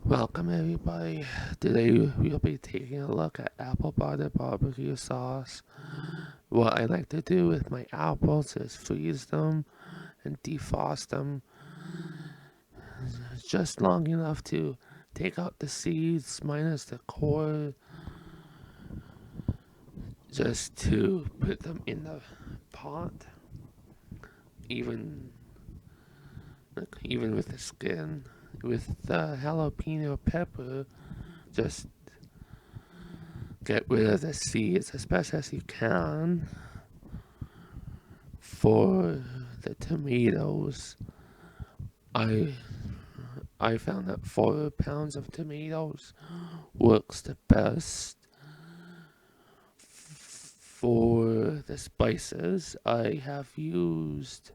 Welcome everybody. Today we'll be taking a look at apple butter barbecue sauce. What I like to do with my apples is freeze them and defrost them just long enough to take out the seeds minus the core, just to put them in the pot, even even with the skin. With the jalapeno pepper, just get rid of the seeds as best as you can. For the tomatoes, I I found that 4 pounds of tomatoes works the best. For the spices, I have used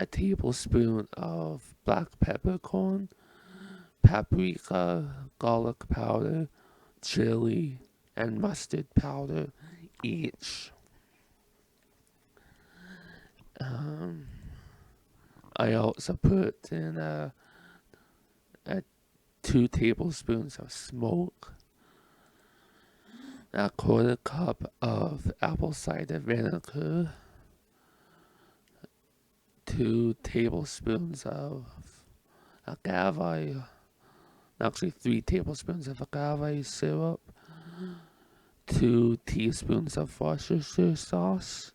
a tablespoon of black peppercorn, paprika, garlic powder, chili, and mustard powder each. I also put in a 2 tablespoons of smoke, a quarter cup of apple cider vinegar, 2 tablespoons of agave, actually 3 tablespoons of agave syrup, 2 teaspoons of Worcestershire sauce,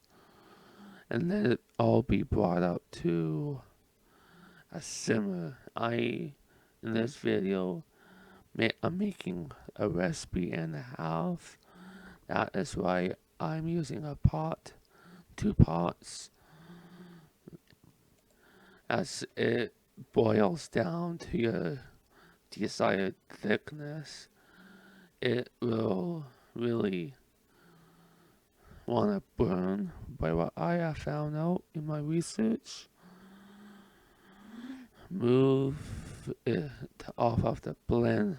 and let it all be brought up to a simmer. In this video, I'm making a recipe and a half. That is why I'm using a pot, 2 pots. As it boils down to your desired thickness, it will really want to burn, by what I have found out in my research. Move it off of the burner,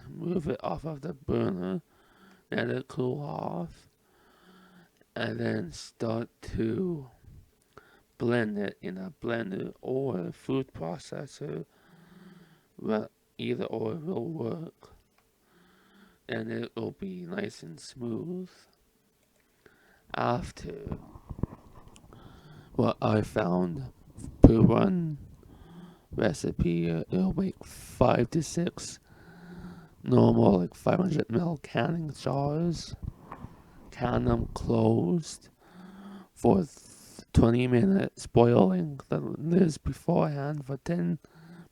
let it cool off, and then start to blend it in a blender or a food processor. Well, either or will work, and it will be nice and smooth. After what I found, per one recipe, it'll make 5 to 6 normal, like 500 ml canning jars. Can them closed for 20 minutes, boiling the lids beforehand for 10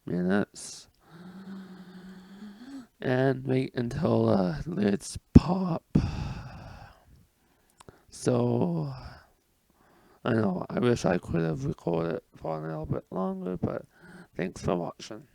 minutes, and wait until the lids pop. So, I know, I wish I could have recorded for a little bit longer, but thanks for watching.